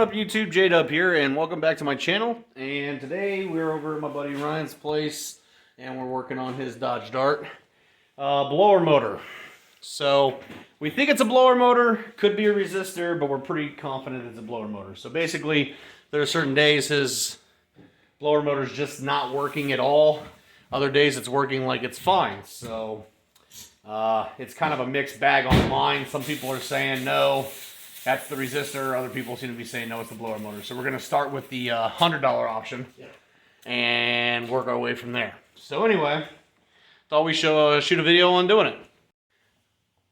up, YouTube? J-Dub here, and welcome back to my channel. And today we're over at my buddy Ryan's place, and we're working on his Dodge Dart blower motor. So we think it's a blower motor, could be a resistor, but we're pretty confident it's a blower motor. So basically, there are certain days his blower motor is just not working at all. Other days it's working like it's fine. So it's kind of a mixed bag online. Some people are saying no, that's the resistor. Other people seem to be saying no, it's the blower motor. So we're going to start with the $100 option and work our way from there. So anyway, thought we should shoot a video on doing it.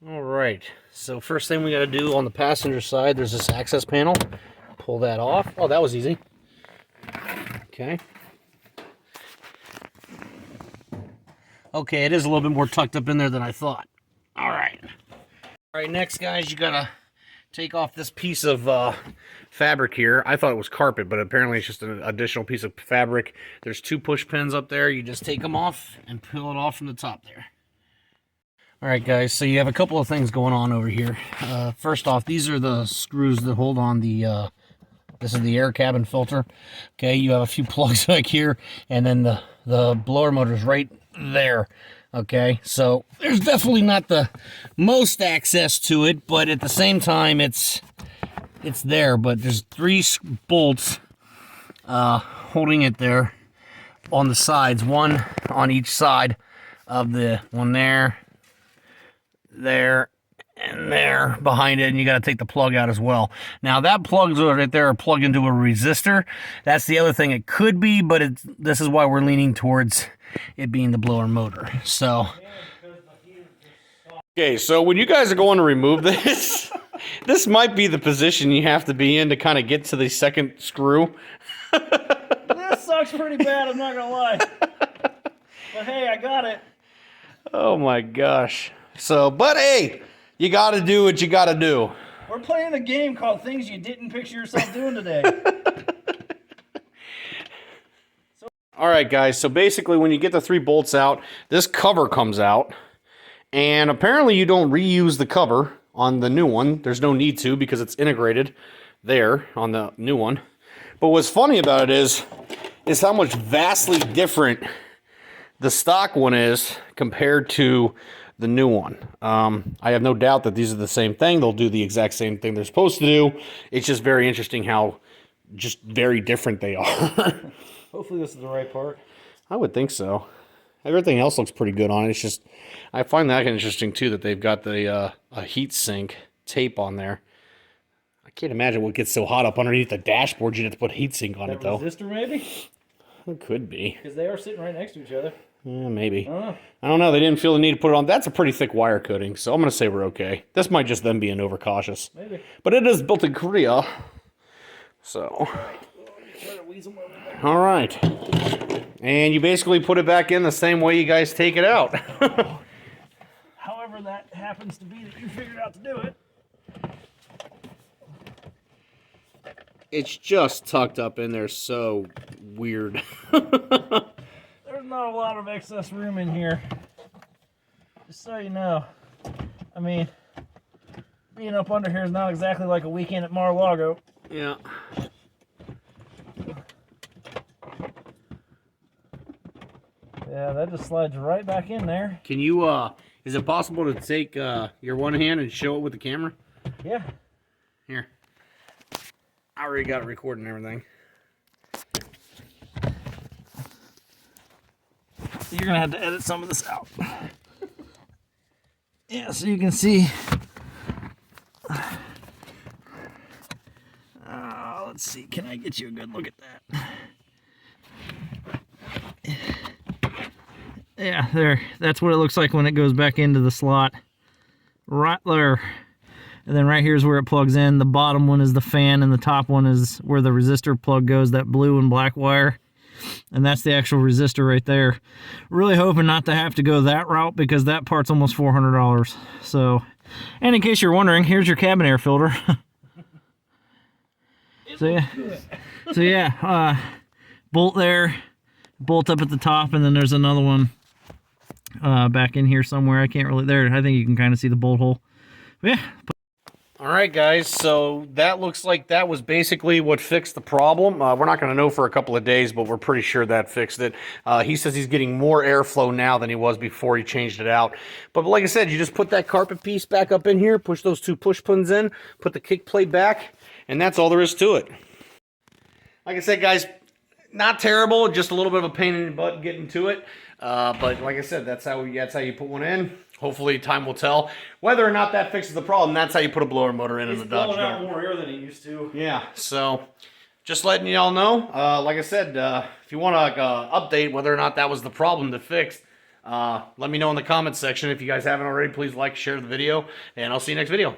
All right, so first thing we got to do on the passenger side, there's this access panel. Pull that off. Oh, that was easy. Okay. Okay, it is a little bit more tucked up in there than I thought. All right. All right, next, guys, you got to take off this piece of fabric here. I thought it was carpet, but apparently it's just an additional piece of fabric. There's two push pins up there. You just take them off and peel it off from the top there. All right, guys, so you have a couple of things going on over here. First off, these are the screws that hold on the, this is the air cabin filter. Okay, you have a few plugs back here, and then the blower motor's right there. Okay, so there's definitely not the most access to it, but at the same time, it's there. But there's three bolts holding it there on the sides, one on each side of the one there, and there behind it, and you got to take the plug out as well. Now that plugs right there are plugged into a resistor. That's the other thing it could be, but this is why we're leaning towards it being the blower motor. So okay, so when you guys are going to remove this, this might be the position you have to be in to kind of get to the second screw. This sucks pretty bad, I'm not gonna lie. But hey, I got it. Oh my gosh. So, but hey, you got to do what you got to do. We're playing a game called Things You Didn't Picture Yourself Doing Today. All right, guys, so basically when you get the three bolts out, this cover comes out, and apparently you don't reuse the cover on the new one. There's no need to because it's integrated there on the new one. But what's funny about it is how much vastly different the stock one is compared to the new one. I have no doubt that these are the same thing. They'll do the exact same thing they're supposed to do. It's just very interesting how just very different they are. Hopefully this is the right part. I would think so. Everything else looks pretty good on it. It's just, I find that interesting too that they've got the a heat sink tape on there. I can't imagine what gets so hot up underneath the dashboard you'd have to put heat sink on it though. Resistor maybe? It could be. Because they are sitting right next to each other. Yeah, maybe. I don't know. They didn't feel the need to put it on. That's a pretty thick wire coating, so I'm going to say we're okay. This might just them being overcautious. Maybe. But it is built in Korea. So. All right. And you basically put it back in the same way you guys take it out. However that happens to be that you figured out to do it. It's just tucked up in there so weird. There's not a lot of excess room in here. Just so you know. I mean, being up under here is not exactly like a weekend at Mar-a-Lago. Yeah. Yeah, that just slides right back in there. Can you, is it possible to take your one hand and show it with the camera? Yeah. Here. I already got it recording and everything. You're gonna have to edit some of this out. Yeah, so you can see. Let's see, can I get you a good look at that? Yeah, there. That's what it looks like when it goes back into the slot. Right there. And then right here is where it plugs in. The bottom one is the fan, and the top one is where the resistor plug goes, that blue and black wire. And that's the actual resistor right there. Really hoping not to have to go that route because that part's almost $400. So, and in case you're wondering, here's your cabin air filter. So yeah, bolt there, bolt up at the top, and then there's another one back in here somewhere. I can't really, there, I think you can kind of see the bolt hole. But yeah. All right, guys, so that looks like that was basically what fixed the problem. We're not going to know for a couple of days, but we're pretty sure that fixed it. He says he's getting more airflow now than he was before he changed it out. But like I said, you just put that carpet piece back up in here, push those 2 push pins in, put the kick plate back, and that's all there is to it. Like I said, guys, not terrible, just a little bit of a pain in the butt getting to it. But like I said, that's how you put one in. Hopefully, time will tell whether or not that fixes the problem. That's how you put a blower motor in the Dodge Dart. It's blowing out more air than it used to. Yeah, so just letting y'all know. Like I said, if you want to update whether or not that was the problem to fix, let me know in the comments section. If you guys haven't already, please like, share the video, and I'll see you next video.